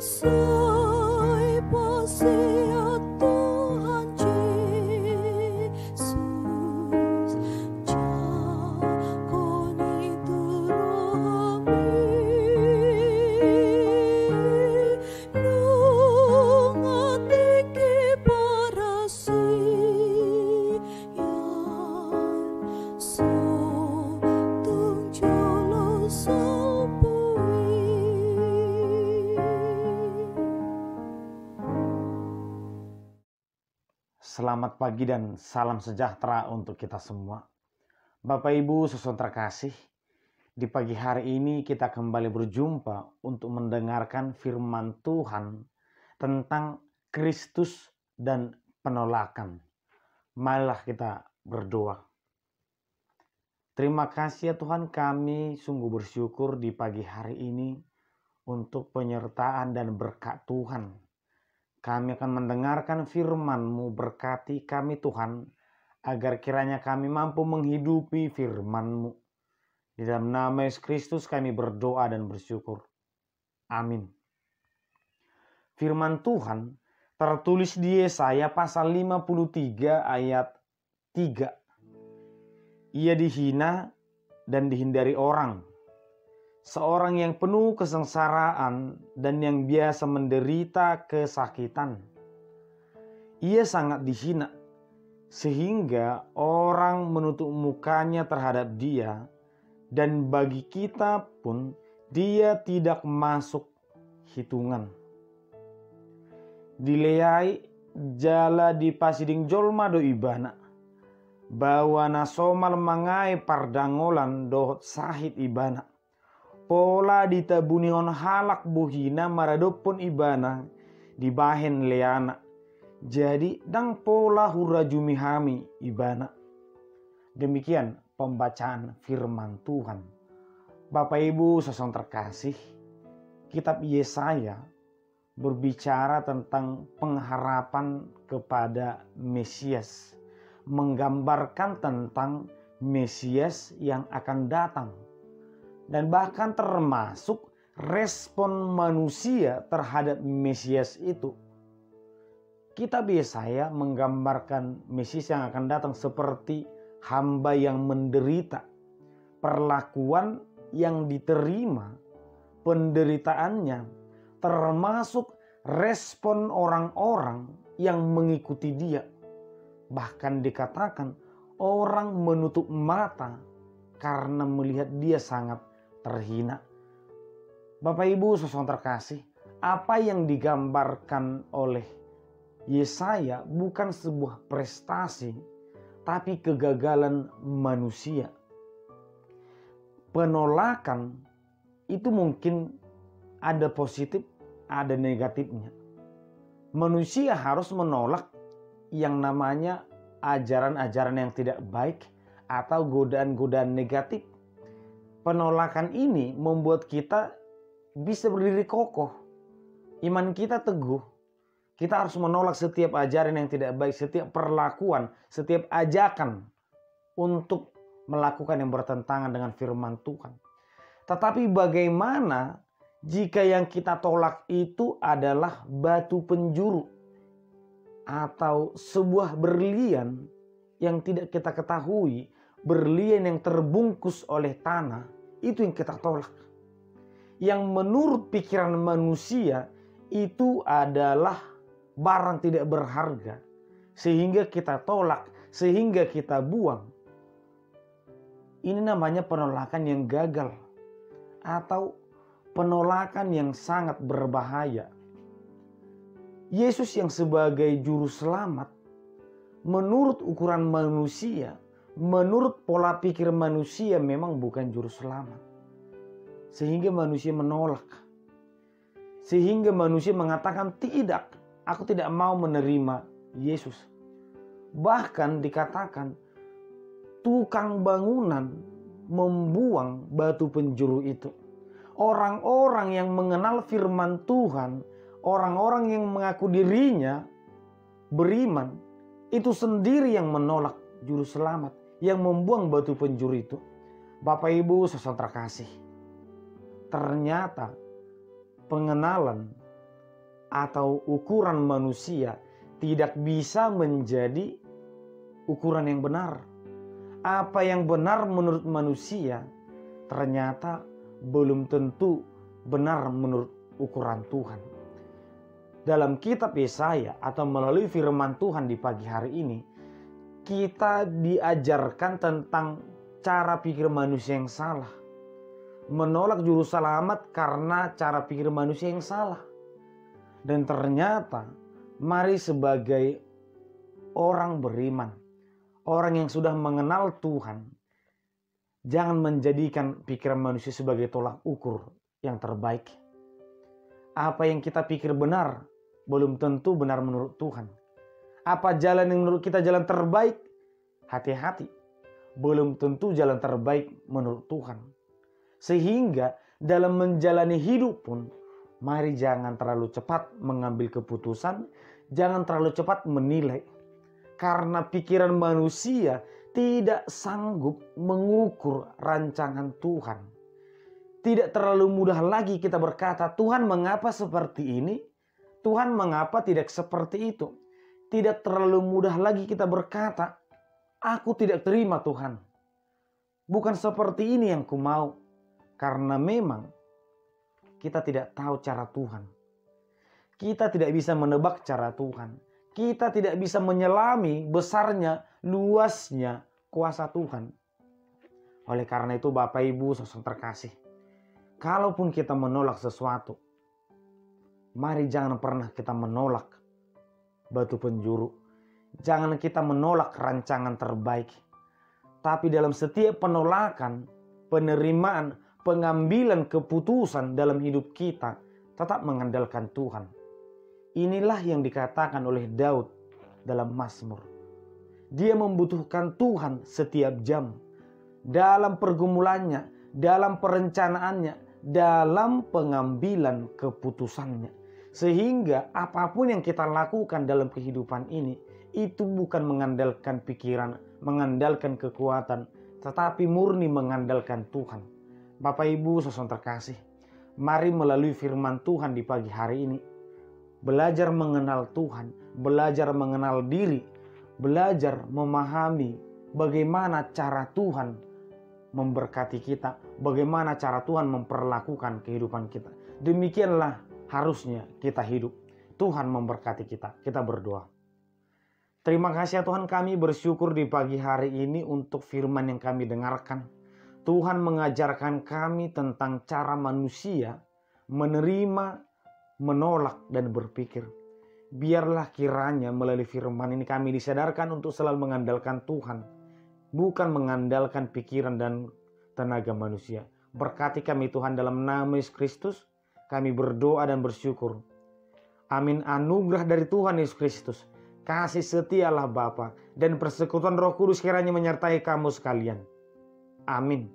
Soy poseo Tuhan Yesus, jakoni turami, nungatiki parasi yan so tungjolo sapui. Selamat pagi dan salam sejahtera untuk kita semua. Bapak Ibu saudara terkasih, di pagi hari ini kita kembali berjumpa untuk mendengarkan firman Tuhan tentang Kristus dan penolakan. Marilah kita berdoa. Terima kasih ya Tuhan, kami sungguh bersyukur di pagi hari ini untuk penyertaan dan berkat Tuhan. Kami akan mendengarkan firman-Mu, berkati kami Tuhan, agar kiranya kami mampu menghidupi firman-Mu. Di dalam nama Yesus Kristus kami berdoa dan bersyukur. Amin. Firman Tuhan tertulis di Yesaya pasal 53 ayat 3. Ia dihina dan dihindari orang. Seorang yang penuh kesengsaraan dan yang biasa menderita kesakitan. Ia sangat dihina, sehingga orang menutup mukanya terhadap dia, dan bagi kita pun dia tidak masuk hitungan. Dileai jala di pasiding jolma do ibana, bawa nasomal mangai pardangolan dohot sahit ibana. Pola ditabunihon halak buhina maradopon ibana dibahen leana. Jadi dang pola hurajumihami ibana. Demikian pembacaan firman Tuhan. Bapak Ibu saudara terkasih, kitab Yesaya berbicara tentang pengharapan kepada Mesias, menggambarkan tentang Mesias yang akan datang. Dan bahkan termasuk respon manusia terhadap Mesias itu. Kitab Yesaya menggambarkan Mesias yang akan datang seperti hamba yang menderita. Perlakuan yang diterima, penderitaannya, termasuk respon orang-orang yang mengikuti dia. Bahkan dikatakan orang menutup mata karena melihat dia sangat terhina. Bapak Ibu saudara terkasih, apa yang digambarkan oleh Yesaya bukan sebuah prestasi, tapi kegagalan manusia. Penolakan itu mungkin ada positif, ada negatifnya. Manusia harus menolak yang namanya ajaran-ajaran yang tidak baik atau godaan-godaan negatif. Penolakan ini membuat kita bisa berdiri kokoh. Iman kita teguh. Kita harus menolak setiap ajaran yang tidak baik, setiap perlakuan, setiap ajakan untuk melakukan yang bertentangan dengan firman Tuhan. Tetapi bagaimana jika yang kita tolak itu adalah batu penjuru atau sebuah berlian yang tidak kita ketahui, berlian yang terbungkus oleh tanah, itu yang kita tolak. Yang menurut pikiran manusia itu adalah barang tidak berharga, sehingga kita tolak, sehingga kita buang. Ini namanya penolakan yang gagal atau penolakan yang sangat berbahaya. Yesus yang sebagai juru selamat, menurut ukuran manusia, menurut pola pikir manusia memang bukan juru selamat. Sehingga manusia menolak. Sehingga manusia mengatakan tidak, aku tidak mau menerima Yesus. Bahkan dikatakan tukang bangunan membuang batu penjuru itu. Orang-orang yang mengenal firman Tuhan, orang-orang yang mengaku dirinya beriman, itu sendiri yang menolak juru selamat, yang membuang batu penjuru itu. Bapak Ibu saudara terkasih, ternyata pengenalan atau ukuran manusia tidak bisa menjadi ukuran yang benar. Apa yang benar menurut manusia ternyata belum tentu benar menurut ukuran Tuhan. Dalam kitab Yesaya atau melalui firman Tuhan di pagi hari ini, kita diajarkan tentang cara pikir manusia yang salah. Menolak juru selamat karena cara pikir manusia yang salah. Dan ternyata mari sebagai orang beriman, orang yang sudah mengenal Tuhan, jangan menjadikan pikiran manusia sebagai tolak ukur yang terbaik. Apa yang kita pikir benar belum tentu benar menurut Tuhan. Apa jalan yang menurut kita jalan terbaik? Hati-hati, belum tentu jalan terbaik menurut Tuhan. Sehingga dalam menjalani hidup pun, mari jangan terlalu cepat mengambil keputusan, jangan terlalu cepat menilai. Karena pikiran manusia tidak sanggup mengukur rancangan Tuhan. Tidak terlalu mudah lagi kita berkata, Tuhan mengapa seperti ini? Tuhan mengapa tidak seperti itu? Tidak terlalu mudah lagi kita berkata, aku tidak terima Tuhan. Bukan seperti ini yang ku mau. Karena memang kita tidak tahu cara Tuhan. Kita tidak bisa menebak cara Tuhan. Kita tidak bisa menyelami besarnya, luasnya kuasa Tuhan. Oleh karena itu Bapak Ibu saudara terkasih, kalaupun kita menolak sesuatu, mari jangan pernah kita menolak batu penjuru. Jangan kita menolak rancangan terbaik. Tapi dalam setiap penolakan, penerimaan, pengambilan keputusan dalam hidup kita, tetap mengandalkan Tuhan. Inilah yang dikatakan oleh Daud dalam Mazmur. Dia membutuhkan Tuhan setiap jam. Dalam pergumulannya, dalam perencanaannya, dalam pengambilan keputusannya. Sehingga apapun yang kita lakukan dalam kehidupan ini, itu bukan mengandalkan pikiran, mengandalkan kekuatan, tetapi murni mengandalkan Tuhan. Bapak Ibu saudara terkasih, mari melalui firman Tuhan di pagi hari ini, belajar mengenal Tuhan, belajar mengenal diri, belajar memahami bagaimana cara Tuhan memberkati kita, bagaimana cara Tuhan memperlakukan kehidupan kita. Demikianlah harusnya kita hidup. Tuhan memberkati kita. Kita berdoa. Terima kasih ya Tuhan, kami bersyukur di pagi hari ini untuk firman yang kami dengarkan. Tuhan mengajarkan kami tentang cara manusia menerima, menolak, dan berpikir. Biarlah kiranya melalui firman ini kami disadarkan untuk selalu mengandalkan Tuhan, bukan mengandalkan pikiran dan tenaga manusia. Berkati kami Tuhan dalam nama Yesus Kristus, kami berdoa dan bersyukur. Amin. Anugerah dari Tuhan Yesus Kristus, kasih setialah Bapa, dan persekutuan Roh Kudus kiranya menyertai kamu sekalian. Amin.